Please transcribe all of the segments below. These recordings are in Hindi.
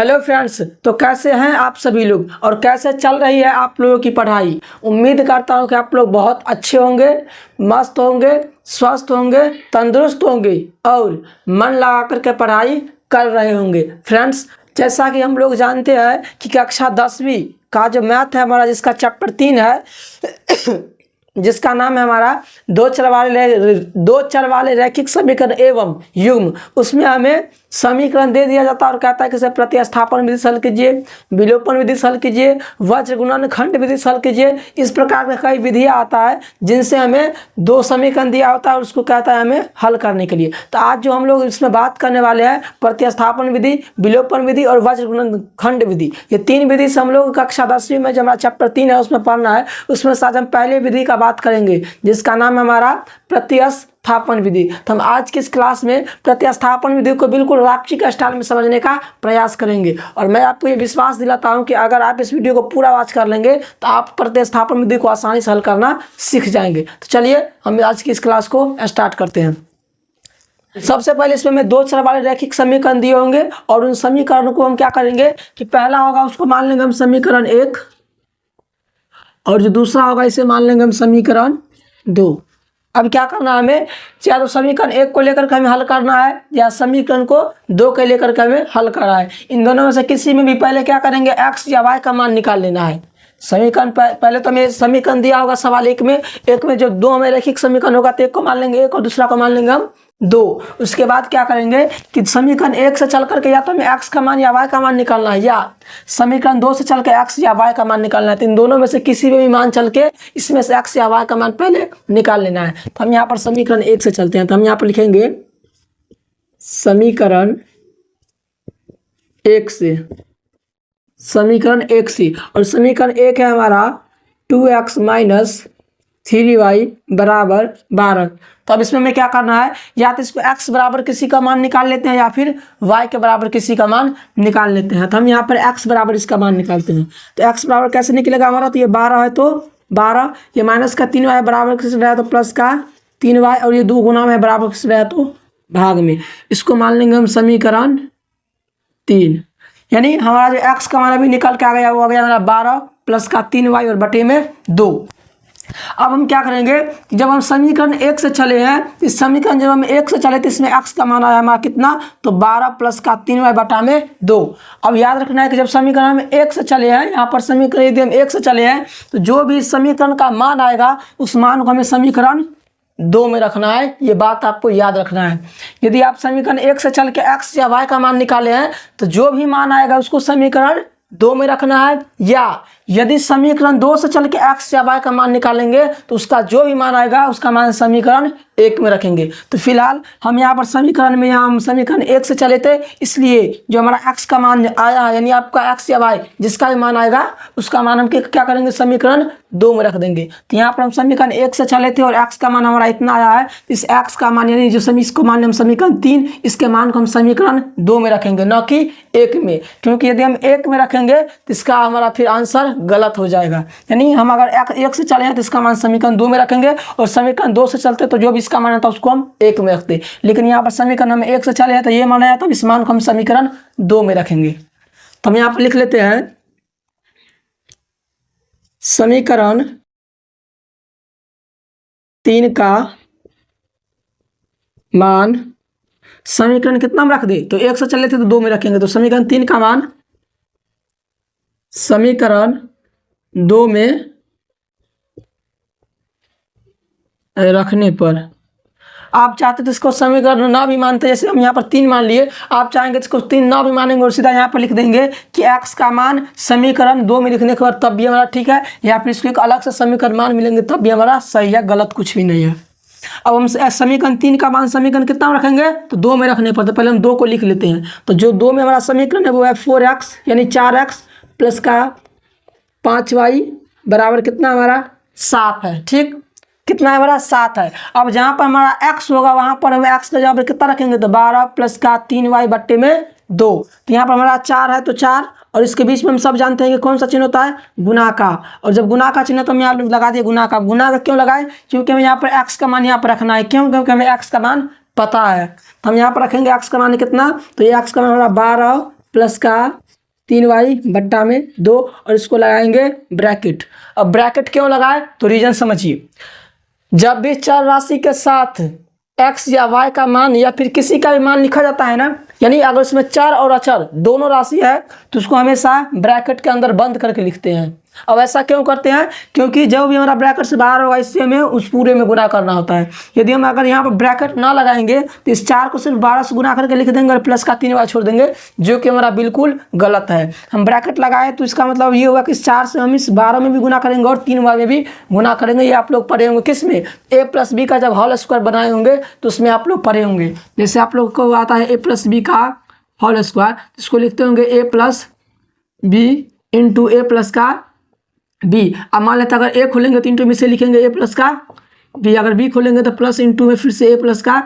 हेलो फ्रेंड्स, तो कैसे हैं आप सभी लोग और कैसे चल रही है आप लोगों की पढ़ाई। उम्मीद करता हूं कि आप लोग बहुत अच्छे होंगे, मस्त होंगे, स्वस्थ होंगे, तंदुरुस्त होंगे और मन लगा करके पढ़ाई कर रहे होंगे। फ्रेंड्स, जैसा कि हम लोग जानते हैं कि कक्षा 10वीं का जो मैथ है हमारा, जिसका चैप्टर 3 है जिसका नाम है हमारा दो चर वाले रैखिक समीकरण एवं युग्म, उसमें हमें समीकरण दे दिया जाता है और कहता है कि इसे प्रतिस्थापन विधि से हल कीजिए, विलोपन विधि से हल कीजिए, वज्र गुणनखंड विधि से हल कीजिए। इस प्रकार का कई विधियाँ आता है जिनसे हमें दो समीकरण दिया होता है और उसको कहता है हमें हल करने के लिए। तो आज जो हम लोग इसमें बात करने वाले हैं प्रतिस्थापन विधि, विलोपन विधि और वज्र गुणनखंड विधि, ये तीन विधि से हम लोग कक्षा 10वीं में जो हमारा चैप्टर 3 है उसमें पढ़ना है। उसमें से आज हम पहले विधि का बात करेंगे जिसका नाम है हमारा प्रतिस्थापन विधि। तो हम आज की इस क्लास में प्रतिस्थापन विधि को बिल्कुल रापचिक स्टाइल में समझने का प्रयास करेंगे और मैं आपको ये विश्वास दिलाता हूं कि अगर आप इस वीडियो को पूरा वॉच कर लेंगे तो आप प्रतिस्थापन विधि को आसानी से हल करना सीख जाएंगे। तो चलिए हम आज की इस क्लास को स्टार्ट करते हैं। सबसे पहले इसमें मैं दो चर वाले रैखिक समीकरण दिए होंगे और उन समीकरणों को हम क्या करेंगे कि पहला होगा उसको मान लेंगे हम समीकरण 1 और जो दूसरा होगा इसे मान लेंगे हम समीकरण 2। अब क्या करना है हमें, या तो समीकरण 1 को लेकर के हमें हल करना है या समीकरण को 2 के लेकर के हमें हल करना है। इन दोनों में से किसी में भी पहले क्या करेंगे, x या y का मान निकाल लेना है। समीकरण पहले तो हमें समीकरण दिया होगा सवाल एक में जो दो हमें रैखिक समीकरण होगा तो एक को मान लेंगे 1 और दूसरा को मान लेंगे हम 2। उसके बाद क्या करेंगे कि समीकरण 1 से चल करके या तो हमें x का मान या y का मान निकालना है या समीकरण 2 से चल के x या y का मान निकालना है। तो इन दोनों में से किसी भी मान चल के इसमें से x या y का मान पहले निकाल लेना है। तो हम यहाँ पर समीकरण 1 से चलते हैं। तो हम यहाँ पर लिखेंगे समीकरण 1 से, समीकरण 1 से, और समीकरण 1 है हमारा 2x माइनस 3y बराबर 12। तो अब इसमें हमें क्या करना है, या तो इसको x बराबर किसी का मान निकाल लेते हैं या फिर y के बराबर किसी का मान निकाल लेते हैं। तो हम यहाँ पर x बराबर इसका मान निकालते हैं। तो x बराबर कैसे निकलेगा हमारा, तो ये 12 है तो 12, ये माइनस का 3y बराबर किस रहा है तो प्लस का 3y, और ये 2 गुना में बराबर किस रहा है तो भाग में। इसको मान लेंगे हम समीकरण 3। यानी हमारा जो x का मान अभी निकल के आ गया वो आ गया हमारा 12 प्लस का 3y और बटे में 2। अब हम क्या करेंगे कि जब हम समीकरण 1 से चले हैं, इस समीकरण जब हम 1 से चले तो इसमें x का मान आया हमारा कितना, तो 12 प्लस का 3y बटा में 2। अब याद रखना है कि जब समीकरण हम 1 से चले हैं, यहाँ पर समीकरण यदि हम 1 से चले हैं तो जो भी इस समीकरण का मान आएगा उस मान को हमें समीकरण 2 में रखना है। ये बात आपको याद रखना है। यदि आप समीकरण 1 से चल के x या y का मान निकाले हैं तो जो भी मान आएगा उसको समीकरण 2 में रखना है, या यदि समीकरण 2 से चल के x या y का मान निकालेंगे तो उसका जो भी मान आएगा उसका मान समीकरण 1 में रखेंगे। तो फिलहाल हम यहाँ पर समीकरण में हम समीकरण 1 से चले थे, इसलिए जो हमारा x का मान आया है यानी आपका x या y जिसका भी मान आएगा उसका मान हम क्या करेंगे समीकरण 2 में रख देंगे। तो यहाँ पर हम समीकरण 1 से चले थे और x का मान हमारा इतना आया है, इस x का मान यानी जो इसको मान हम समीकरण 3, इसके मान को हम समीकरण 2 में रखेंगे न कि 1 में, क्योंकि यदि हम 1 में रखेंगे तो इसका हमारा फिर आंसर गलत हो जाएगा। यानी हम अगर 1 से चले हैं तो इसका मान समीकरण 2 में रखेंगे और समीकरण 2 से चलते तो जो भी इसका मान आता है उसको हम 1 में रखते। लेकिन यहाँ पर समीकरण हम 1 से चले हैं तो ये मान आया तो इस मान को हम समीकरण 2 में रखेंगे। तो हम यहाँ पर लिख लेते हैं समीकरण 3 का मान, समीकरण कितना हम रख दे तो 1 से चले थे तो 2 में रखेंगे। तो समीकरण 3 का मान समीकरण 2 में रखने पर, आप चाहते तो इसको समीकरण ना भी मानते, जैसे हम यहाँ पर 3 मान लिए, आप चाहेंगे तो इसको 3 ना भी मानेंगे और सीधा यहाँ पर लिख देंगे कि x का मान समीकरण 2 में लिखने के बाद तब भी हमारा ठीक है, या फिर इसको एक अलग से समीकरण मान मिलेंगे तब भी हमारा सही है, गलत कुछ भी नहीं है। अब हम समीकरण 3 का मान समीकरण कितना रखेंगे तो 2 में रखने पर, तो पहले हम 2 को लिख लेते हैं। तो जो 2 में हमारा समीकरण है वो है 4x यानी 4x प्लस का 5y बराबर कितना हमारा 7 है। ठीक, कितना है हमारा 7 है। अब जहाँ पर हमारा x होगा वहाँ पर हम x का जवाब कितना रखेंगे तो 12 प्लस का 3y बट्टे में 2। तो यहाँ पर हमारा 4 है तो 4, और इसके बीच में हम सब जानते हैं कि कौन सा चिन्ह होता है, गुना का। और जब गुना का चिन्ह तो हम यहाँ लगा दिए गुना का। गुना का क्यों लगाए, क्योंकि हमें यहाँ पर x का मान यहाँ पर रखना है। क्यों, क्योंकि हमें x का मान पता है। तो हम यहाँ पर रखेंगे x का मान कितना, तो ये x का मान हमारा 12 प्लस का 3y बट्टा में 2 और इसको लगाएंगे ब्रैकेट। अब ब्रैकेट क्यों लगाए तो रीजन समझिए। जब भी चर राशि के साथ x या y का मान या फिर किसी का भी मान लिखा जाता है ना, यानी अगर उसमें चर और अचर दोनों राशि है तो उसको हमेशा ब्रैकेट के अंदर बंद करके लिखते हैं। अब ऐसा क्यों करते हैं, क्योंकि जब भी हमारा ब्रैकेट से बाहर होगा इससे हमें उस पूरे में गुना करना होता है। यदि हम अगर यहाँ पर ब्रैकेट ना लगाएंगे तो इस 4 को सिर्फ 12 से गुना करके लिख देंगे और प्लस का 3y छोड़ देंगे, जो कि हमारा बिल्कुल गलत है। हम ब्रैकेट लगाए तो इसका मतलब ये होगा कि इस 4 से हम इस 12 में भी गुना करेंगे और 3y में भी गुना करेंगे। ये आप लोग पढ़े होंगे किस में, a प्लस बी का जब होल स्क्वायर बनाए होंगे तो उसमें आप लोग पढ़े होंगे। जैसे आप लोग को आता है a प्लस बी का होल स्क्वायर, इसको लिखते होंगे a plus b into a plus का बी। अब मान लेते अगर ए खोलेंगे तो इंटू में से लिखेंगे ए प्लस का बी, अगर बी खोलेंगे तो प्लस इंटू में फिर से ए प्लस का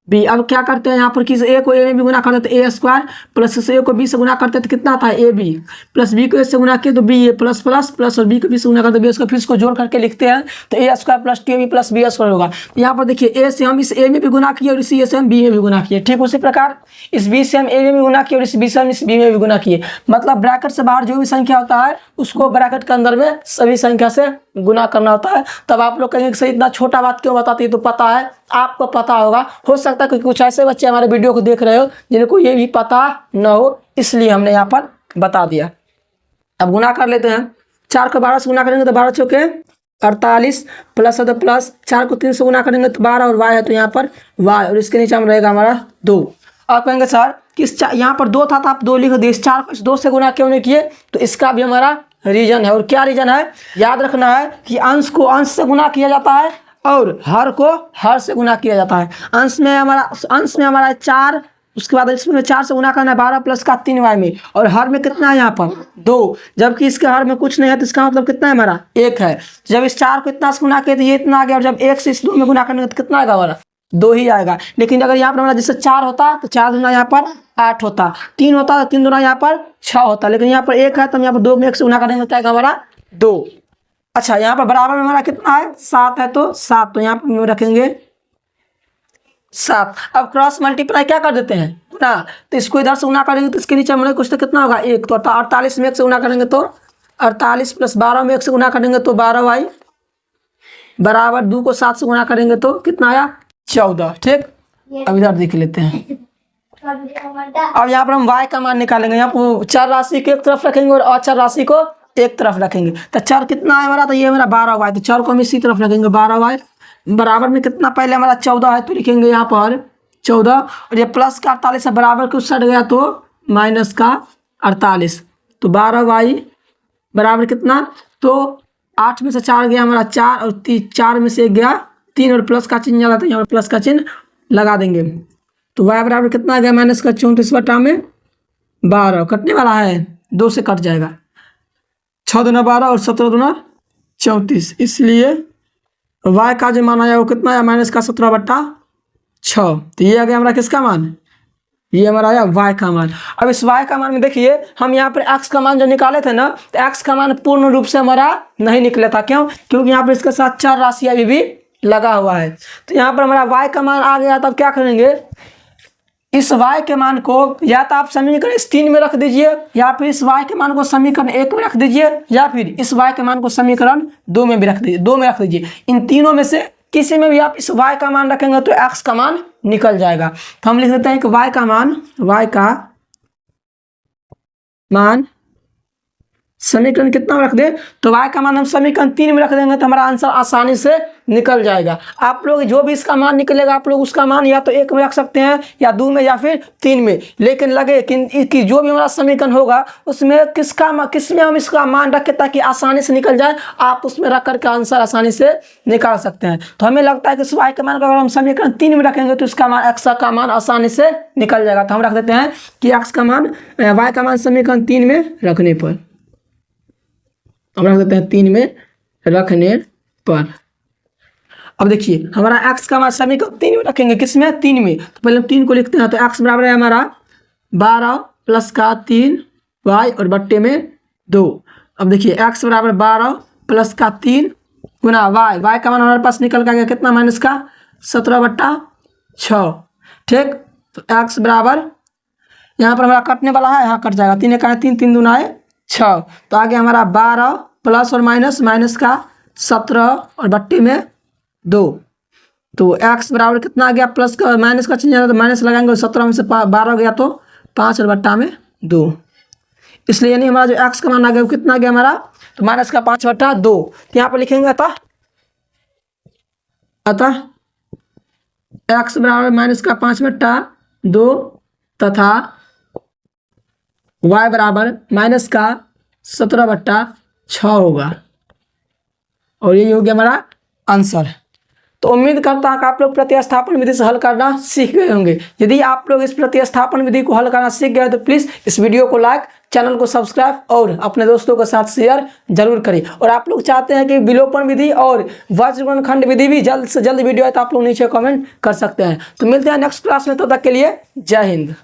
बी। अब क्या करते हैं यहाँ पर किस ए को ए में भी गुना करते हैं ए स्क्वायर, प्लस से ए को बी से गुना करते हैं तो कितना आता है ए बी, प्लस बी को ए से गुना किया तो बी ए प्लस प्लस प्लस और बी को बी से गुना करते बी स्क्वायर, फिर इसको जोड़ करके लिखते हैं तो A square plus 2ab plus B square होगा। तो यहाँ पर देखिए ए से हम इस ए में भी गुना किए और इसी ए से हम बी में भी गुना किए। ठीक उसी प्रकार इस बी से हम ए में भी गुना किए और इस बी से हम इस बी में भी गुना किए। मतलब ब्रैकेट से बाहर जो भी संख्या होता है उसको ब्रैकेट के अंदर में सभी संख्या से गुना करना होता है। तब आप लोग कहेंगे सही इतना छोटा बात क्यों बताती है, तो पता है, आपको पता होगा। हो सकता है कि कुछ ऐसे बच्चे हमारे वीडियो को देख रहे हो जिनको ये भी पता न हो, इसलिए हमने यहाँ पर बता दिया। अब गुना कर लेते हैं। 4 को 12 से गुना करेंगे तो 12 चौके 48 प्लस है तो प्लस, 4 को 3 से गुना करेंगे तो 12 और y है तो यहाँ पर y और इसके नीचे में रहेगा हमारा 2। आप कहेंगे सर किस यहाँ पर 2 था तो आप 2 लिख दिए, इस 4 को इस 2 से गुना क्यों नहीं किए, तो इसका भी हमारा रीजन है। और क्या रीजन है, याद रखना है कि अंश को अंश से गुना किया जाता है और हर को हर से गुना किया जाता है। अंश में हमारा 4, उसके बाद इसमें 4 से गुना करना है 12 प्लस का 3y में, और हर में कितना है यहाँ पर 2, जबकि इसके हर में कुछ नहीं है तो इसका मतलब कितना है हमारा 1 है। जब इस 4 को इतना से गुना किया तो ये इतना आ गया, और जब 1 से इस 2 में गुना करेंगे तो कितना आएगा हमारा 2 ही आएगा। लेकिन अगर यहाँ पर हमारा जैसे 4 होता तो 4 दूना यहाँ पर 8 होता, 3 होता तो 3 दूना यहाँ पर 6 होता, लेकिन यहाँ पर 1 है तो हम यहाँ पर 2 में 1 से गुना करेंगे तो आएगा हमारा 2। अच्छा यहाँ पर बराबर में हमारा कितना है 7 है तो 7, तो यहाँ पर रखेंगे 7। अब क्रॉस मल्टीप्लाई क्या कर देते हैं ना, तो इसको इधर से गुना करेंगे तो इसके नीचे हमारे कुछ तो कितना होगा 1, तो 48 में 1 से गुना करेंगे तो 48 प्लस 12 में 1 से गुना करेंगे तो 12y बराबर 2 को 7 से गुना करेंगे तो कितना आया 14। ठीक, अब इधर देख लेते हैं। अब यहाँ पर हम y का मान निकालेंगे। यहाँ पर चर राशि को एक तरफ रखेंगे और अचर राशि को एक तरफ रखेंगे। तो चर कितना है हमारा, तो ये हमारा 12y, तो चर को हम इसी तरफ रखेंगे 12y बराबर में कितना पहले हमारा 14 है तो लिखेंगे यहाँ पर 14, और ये प्लस का 48 है बराबर के उस साइड गया तो माइनस का 48, तो 12y बराबर कितना, तो 8 में से 4 गया हमारा 4 और 4 में से 1 गया 3 और प्लस का चिन्ह ज़्यादा तो यहाँ पर प्लस का चिन्ह लगा देंगे। तो y बराबर कितना आ गया माइनस का 34 बटा में 12, कटने वाला है 2 से कट जाएगा, 6 दूना 12 और 17 दूना 34, इसलिए y का जो मान आया वो कितना आया माइनस का 17 बटा 6। तो ये आ गया हमारा किसका मान, ये हमारा आया y का मान। अब इस y का मान में देखिए हम यहाँ पर x का मान जो निकाले थे ना, तो x का मान पूर्ण रूप से हमारा नहीं निकला था। क्यों, क्योंकि यहाँ पर इसके साथ 4 राशि अभी भी लगा हुआ है। तो यहाँ पर हमारा y का मान आ गया, तब क्या करेंगे, इस y के मान को या तो आप समीकरण 3 में रख दीजिए, या फिर इस y के मान को समीकरण 1 में रख दीजिए, या फिर इस y के मान को समीकरण 2 में भी रख दीजिए। इन तीनों में से किसी में भी आप इस y का मान रखेंगे तो x का मान निकल जाएगा। तो हम लिख देते हैं कि y का मान समीकरण कितना रख दे, तो y का मान हम समीकरण 3 में रख देंगे तो हमारा आंसर आसानी से निकल जाएगा। आप लोग जो भी इसका मान निकलेगा आप लोग उसका मान या तो 1 में रख सकते हैं या 2 में या फिर 3 में, लेकिन लगे कि जो भी हमारा समीकरण होगा उसमें किसमें हम इसका मान रखें ताकि आसानी से निकल जाए, आप उसमें रख करके आंसर आसानी से निकाल सकते हैं। तो हमें लगता है कि इस y के मान को अगर हम समीकरण 3 में रखेंगे तो इसका मान x का मान आसानी से निकल जाएगा। तो हम रख देते हैं कि x का मान y का मान समीकरण 3 में रखने पर, हम रख देते हैं 3 में रखने पर। अब देखिए हमारा x का मान समीकरण 3 में रखेंगे, किसमें 3 में, तो पहले हम 3 को लिखते हैं। तो x बराबर है हमारा 12 प्लस का 3y और बट्टे में 2। अब देखिए x बराबर 12 प्लस का 3 गुना y का मान हमारे पास निकल के आ गया कितना माइनस का 17 बट्टा 6। ठीक, तो x बराबर यहाँ पर हमारा कटने वाला है, यहाँ कट जाएगा, 3 एक 3, 3 दूना है 6। तो आगे हमारा 12 प्लस और माइनस, माइनस का 17 और बट्टे में 2। तो x बराबर कितना आ गया, प्लस का माइनस का चिन्ह जाता है तो माइनस लगाएंगे, 17 में से 12 गया तो 5 और बट्टा में 2। इसलिए यानी हमारा जो x का मान आ गया वो कितना आ गया हमारा, तो माइनस का 5 बट्टा 2। तो यहाँ पर लिखेंगे अतः x बराबर माइनस का 5 बट्टा 2 तथा y बराबर माइनस का 17 बट्टा 6 होगा। और यही हो गया हमारा आंसर। तो उम्मीद करता हूँ कि आप लोग प्रतिस्थापन विधि से हल करना सीख गए होंगे। यदि आप लोग इस प्रतिस्थापन विधि को हल करना सीख गए तो प्लीज़ इस वीडियो को लाइक, चैनल को सब्सक्राइब और अपने दोस्तों के साथ शेयर जरूर करें। और आप लोग चाहते हैं कि विलोपन विधि और वज्रगुणनखंड विधि भी जल्द से जल्द वीडियो है तो आप लोग नीचे कमेंट कर सकते हैं। तो मिलते हैं नेक्स्ट क्लास में, तब तक के लिए जय हिंद।